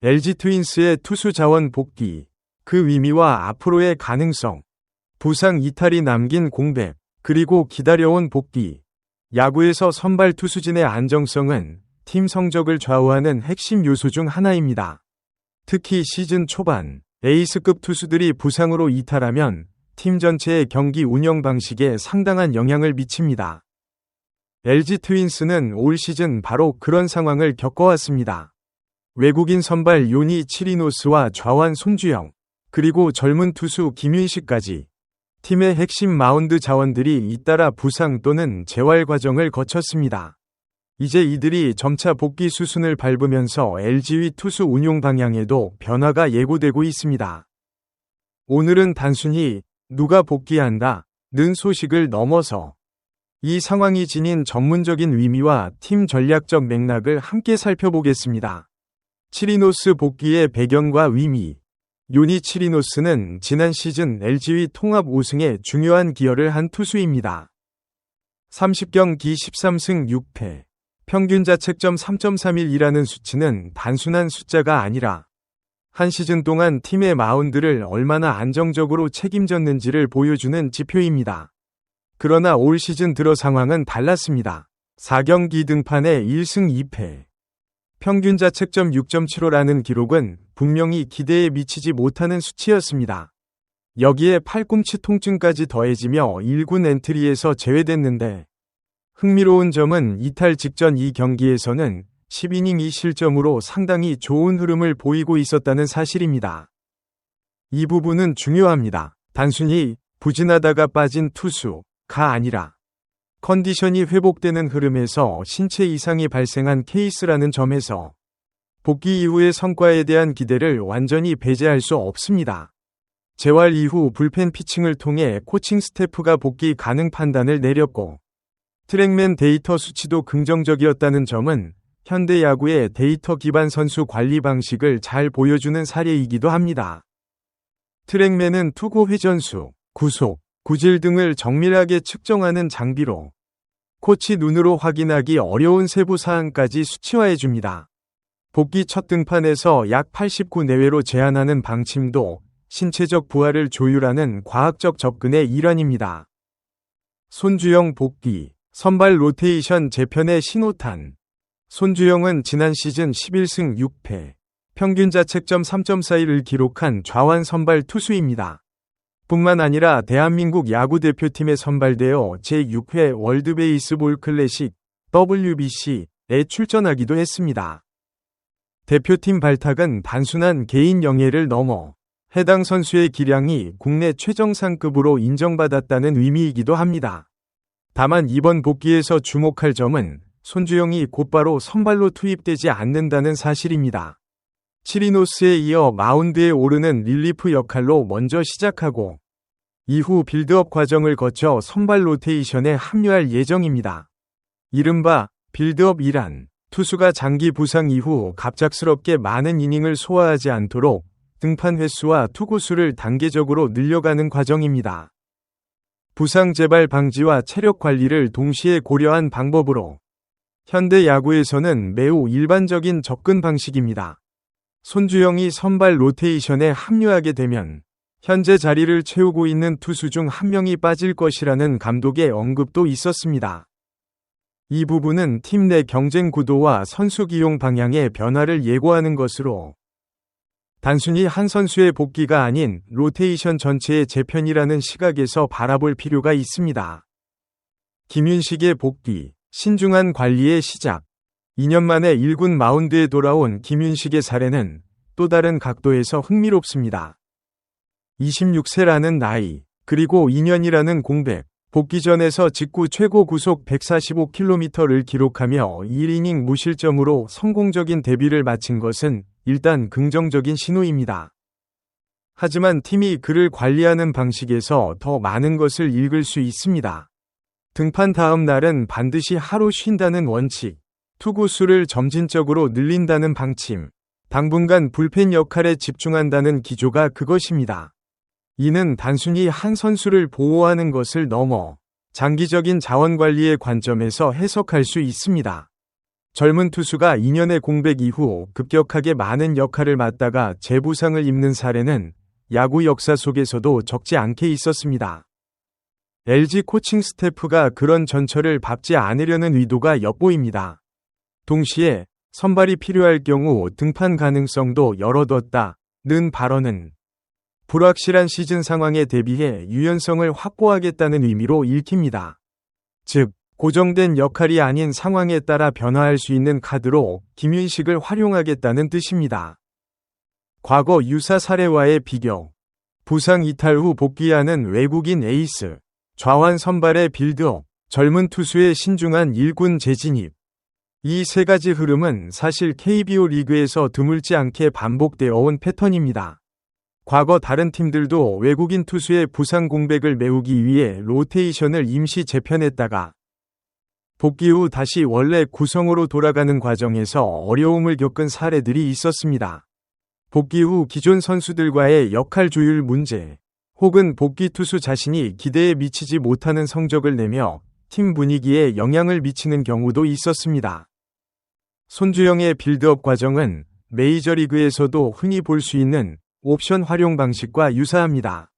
LG 트윈스의 투수 자원 복귀, 그 의미와 앞으로의 가능성, 부상 이탈이 남긴 공백, 그리고 기다려온 복귀. 야구에서 선발 투수진의 안정성은 팀 성적을 좌우하는 핵심 요소 중 하나입니다. 특히 시즌 초반, 에이스급 투수들이 부상으로 이탈하면 팀 전체의 경기 운영 방식에 상당한 영향을 미칩니다. LG 트윈스는 올 시즌 바로 그런 상황을 겪어왔습니다. 외국인 선발 요니 치리노스와 좌완 손주영, 그리고 젊은 투수 김윤식까지 팀의 핵심 마운드 자원들이 잇따라 부상 또는 재활 과정을 거쳤습니다. 이제 이들이 점차 복귀 수순을 밟으면서 LG의 투수 운용 방향에도 변화가 예고되고 있습니다. 오늘은 단순히 누가 복귀한다는 소식을 넘어서 이 상황이 지닌 전문적인 의미와 팀 전략적 맥락을 함께 살펴보겠습니다. 치리노스 복귀의 배경과 의미. 요니 치리노스는 지난 시즌 LG의 통합 우승에 중요한 기여를 한 투수입니다. 30경기 13승 6패, 평균 자책점 3.31이라는 수치는 단순한 숫자가 아니라 한 시즌 동안 팀의 마운드를 얼마나 안정적으로 책임졌는지를 보여주는 지표입니다. 그러나 올 시즌 들어 상황은 달랐습니다. 4경기 등판에 1승 2패, 평균 자책점 6.75라는 기록은 분명히 기대에 미치지 못하는 수치였습니다. 여기에 팔꿈치 통증까지 더해지며 1군 엔트리에서 제외됐는데, 흥미로운 점은 이탈 직전 이 경기에서는 10이닝 2실점으로 상당히 좋은 흐름을 보이고 있었다는 사실입니다. 이 부분은 중요합니다. 단순히 부진하다가 빠진 투수가 아니라 컨디션이 회복되는 흐름에서 신체 이상이 발생한 케이스라는 점에서 복귀 이후의 성과에 대한 기대를 완전히 배제할 수 없습니다. 재활 이후 불펜 피칭을 통해 코칭 스태프가 복귀 가능 판단을 내렸고, 트랙맨 데이터 수치도 긍정적이었다는 점은 현대 야구의 데이터 기반 선수 관리 방식을 잘 보여주는 사례이기도 합니다. 트랙맨은 투구 회전수, 구속, 구질 등을 정밀하게 측정하는 장비로 코치 눈으로 확인하기 어려운 세부 사항까지 수치화해줍니다. 복귀 첫 등판에서 약 89 내외로 제한하는 방침도 신체적 부하를 조율하는 과학적 접근의 일환입니다. 손주영 복귀, 선발 로테이션 재편의 신호탄. 손주영은 지난 시즌 11승 6패, 평균 자책점 3.41을 기록한 좌완 선발 투수입니다. 뿐만 아니라 대한민국 야구대표팀에 선발되어 제6회 월드베이스볼 클래식 WBC에 출전하기도 했습니다. 대표팀 발탁은 단순한 개인 영예를 넘어 해당 선수의 기량이 국내 최정상급으로 인정받았다는 의미이기도 합니다. 다만 이번 복귀에서 주목할 점은 손주영이 곧바로 선발로 투입되지 않는다는 사실입니다. 치리노스에 이어 마운드에 오르는 릴리프 역할로 먼저 시작하고 이후 빌드업 과정을 거쳐 선발 로테이션에 합류할 예정입니다. 이른바 빌드업이란 투수가 장기 부상 이후 갑작스럽게 많은 이닝을 소화하지 않도록 등판 횟수와 투구수를 단계적으로 늘려가는 과정입니다. 부상 재발 방지와 체력 관리를 동시에 고려한 방법으로 현대 야구에서는 매우 일반적인 접근 방식입니다. 손주영이 선발 로테이션에 합류하게 되면 현재 자리를 채우고 있는 투수 중 한 명이 빠질 것이라는 감독의 언급도 있었습니다. 이 부분은 팀 내 경쟁 구도와 선수 기용 방향의 변화를 예고하는 것으로 단순히 한 선수의 복귀가 아닌 로테이션 전체의 재편이라는 시각에서 바라볼 필요가 있습니다. 김윤식의 복귀, 신중한 관리의 시작. 2년 만에 1군 마운드에 돌아온 김윤식의 사례는 또 다른 각도에서 흥미롭습니다. 26세라는 나이, 그리고 2년이라는 공백, 복귀 전에서 직구 최고 구속 145km를 기록하며 1이닝 무실점으로 성공적인 데뷔를 마친 것은 일단 긍정적인 신호입니다. 하지만 팀이 그를 관리하는 방식에서 더 많은 것을 읽을 수 있습니다. 등판 다음 날은 반드시 하루 쉰다는 원칙, 투구수를 점진적으로 늘린다는 방침, 당분간 불펜 역할에 집중한다는 기조가 그것입니다. 이는 단순히 한 선수를 보호하는 것을 넘어 장기적인 자원 관리의 관점에서 해석할 수 있습니다. 젊은 투수가 2년의 공백 이후 급격하게 많은 역할을 맡다가 재부상을 입는 사례는 야구 역사 속에서도 적지 않게 있었습니다. LG 코칭 스태프가 그런 전철을 밟지 않으려는 의도가 엿보입니다. 동시에 선발이 필요할 경우 등판 가능성도 열어뒀다는 발언은 불확실한 시즌 상황에 대비해 유연성을 확보하겠다는 의미로 읽힙니다. 즉, 고정된 역할이 아닌 상황에 따라 변화할 수 있는 카드로 김윤식을 활용하겠다는 뜻입니다. 과거 유사 사례와의 비교. 부상 이탈 후 복귀하는 외국인 에이스, 좌완 선발의 빌드업, 젊은 투수의 신중한 1군 재진입. 이 세 가지 흐름은 사실 KBO 리그에서 드물지 않게 반복되어 온 패턴입니다. 과거 다른 팀들도 외국인 투수의 부상 공백을 메우기 위해 로테이션을 임시 재편했다가 복귀 후 다시 원래 구성으로 돌아가는 과정에서 어려움을 겪은 사례들이 있었습니다. 복귀 후 기존 선수들과의 역할 조율 문제, 혹은 복귀 투수 자신이 기대에 미치지 못하는 성적을 내며 팀 분위기에 영향을 미치는 경우도 있었습니다. 손주영의 빌드업 과정은 메이저리그에서도 흔히 볼 수 있는 옵션 활용 방식과 유사합니다.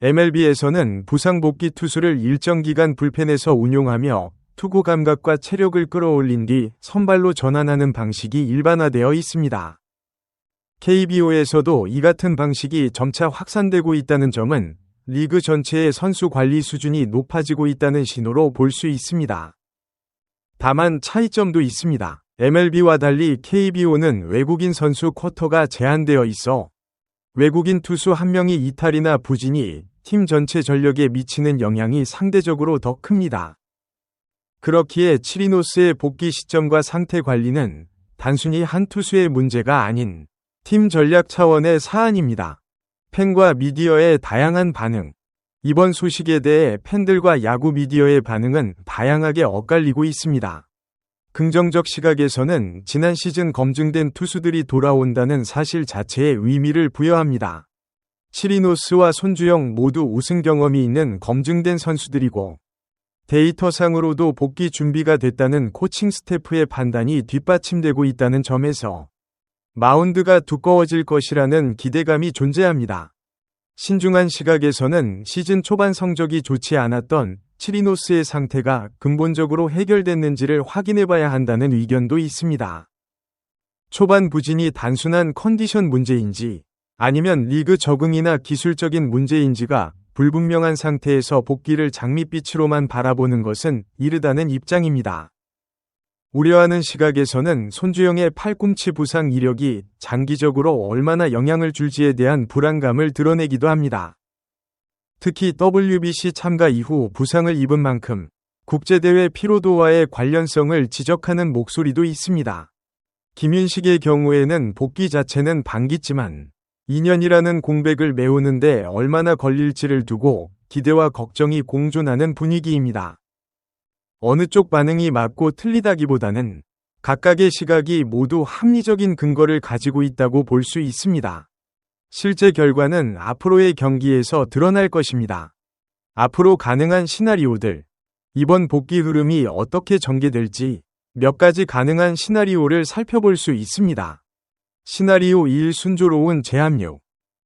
MLB에서는 부상 복귀 투수를 일정 기간 불펜에서 운용하며 투구 감각과 체력을 끌어올린 뒤 선발로 전환하는 방식이 일반화되어 있습니다. KBO에서도 이 같은 방식이 점차 확산되고 있다는 점은 리그 전체의 선수 관리 수준이 높아지고 있다는 신호로 볼 수 있습니다. 다만 차이점도 있습니다. MLB와 달리 KBO는 외국인 선수 쿼터가 제한되어 있어 외국인 투수 한 명이 이탈이나 부진이 팀 전체 전력에 미치는 영향이 상대적으로 더 큽니다. 그렇기에 치리노스의 복귀 시점과 상태 관리는 단순히 한 투수의 문제가 아닌 팀 전략 차원의 사안입니다. 팬과 미디어의 다양한 반응. 이번 소식에 대해 팬들과 야구 미디어의 반응은 다양하게 엇갈리고 있습니다. 긍정적 시각에서는 지난 시즌 검증된 투수들이 돌아온다는 사실 자체에 의미를 부여합니다. 치리노스와 손주영 모두 우승 경험이 있는 검증된 선수들이고 데이터상으로도 복귀 준비가 됐다는 코칭 스태프의 판단이 뒷받침되고 있다는 점에서 마운드가 두꺼워질 것이라는 기대감이 존재합니다. 신중한 시각에서는 시즌 초반 성적이 좋지 않았던 치리노스의 상태가 근본적으로 해결됐는지를 확인해봐야 한다는 의견도 있습니다. 초반 부진이 단순한 컨디션 문제인지 아니면 리그 적응이나 기술적인 문제인지가 불분명한 상태에서 복귀를 장밋빛으로만 바라보는 것은 이르다는 입장입니다. 우려하는 시각에서는 손주영의 팔꿈치 부상 이력이 장기적으로 얼마나 영향을 줄지에 대한 불안감을 드러내기도 합니다. 특히 WBC 참가 이후 부상을 입은 만큼 국제대회 피로도와의 관련성을 지적하는 목소리도 있습니다. 김윤식의 경우에는 복귀 자체는 반기지만 2년이라는 공백을 메우는데 얼마나 걸릴지를 두고 기대와 걱정이 공존하는 분위기입니다. 어느 쪽 반응이 맞고 틀리다기보다는 각각의 시각이 모두 합리적인 근거를 가지고 있다고 볼 수 있습니다. 실제 결과는 앞으로의 경기에서 드러날 것입니다. 앞으로 가능한 시나리오들, 이번 복귀 흐름이 어떻게 전개될지 몇 가지 가능한 시나리오를 살펴볼 수 있습니다. 시나리오 1 순조로운 재합류.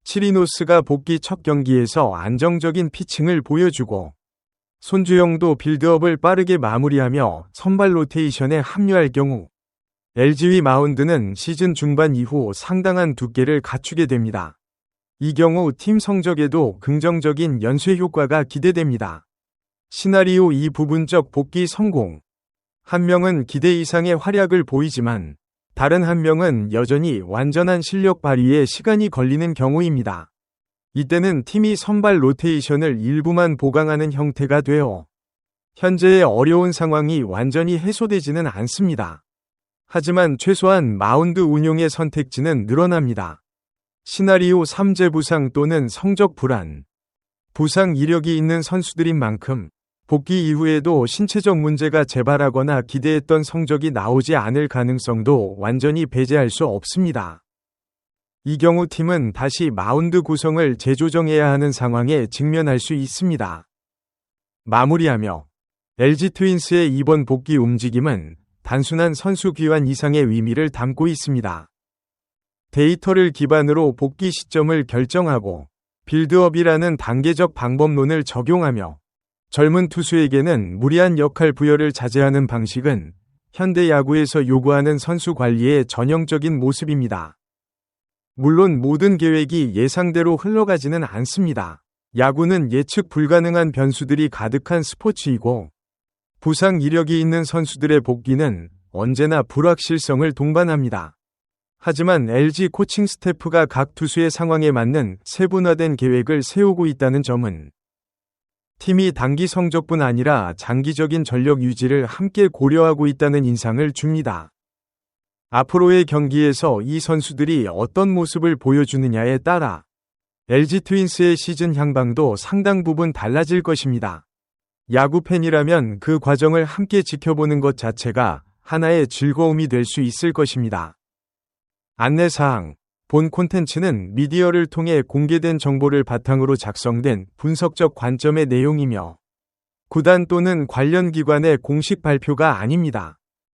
치리노스가 복귀 첫 경기에서 안정적인 피칭을 보여주고 손주영도 빌드업을 빠르게 마무리하며 선발 로테이션에 합류할 경우 LG의 마운드는 시즌 중반 이후 상당한 두께를 갖추게 됩니다. 이 경우 팀 성적에도 긍정적인 연쇄 효과가 기대됩니다. 시나리오 2 부분적 복귀 성공. 한 명은 기대 이상의 활약을 보이지만 다른 한 명은 여전히 완전한 실력 발휘에 시간이 걸리는 경우입니다. 이때는 팀이 선발 로테이션을 일부만 보강하는 형태가 되어 현재의 어려운 상황이 완전히 해소되지는 않습니다. 하지만 최소한 마운드 운용의 선택지는 늘어납니다. 시나리오 3 재부상 또는 성적 불안. 부상 이력이 있는 선수들인 만큼 복귀 이후에도 신체적 문제가 재발하거나 기대했던 성적이 나오지 않을 가능성도 완전히 배제할 수 없습니다. 이 경우 팀은 다시 마운드 구성을 재조정해야 하는 상황에 직면할 수 있습니다. 마무리하며 LG 트윈스의 이번 복귀 움직임은 단순한 선수 귀환 이상의 의미를 담고 있습니다. 데이터를 기반으로 복귀 시점을 결정하고 빌드업이라는 단계적 방법론을 적용하며 젊은 투수에게는 무리한 역할 부여를 자제하는 방식은 현대 야구에서 요구하는 선수 관리의 전형적인 모습입니다. 물론 모든 계획이 예상대로 흘러가지는 않습니다. 야구는 예측 불가능한 변수들이 가득한 스포츠이고 부상 이력이 있는 선수들의 복귀는 언제나 불확실성을 동반합니다. 하지만 LG 코칭 스태프가 각 투수의 상황에 맞는 세분화된 계획을 세우고 있다는 점은 팀이 단기 성적뿐 아니라 장기적인 전력 유지를 함께 고려하고 있다는 인상을 줍니다. 앞으로의 경기에서 이 선수들이 어떤 모습을 보여주느냐에 따라 LG 트윈스의 시즌 향방도 상당 부분 달라질 것입니다. 야구 팬이라면 그 과정을 함께 지켜보는 것 자체가 하나의 즐거움이 될 수 있을 것입니다. 안내사항: 본 콘텐츠는 미디어를 통해 공개된 정보를 바탕으로 작성된 분석적 관점의 내용이며 구단 또는 관련 기관의 공식 발표가 아닙니다.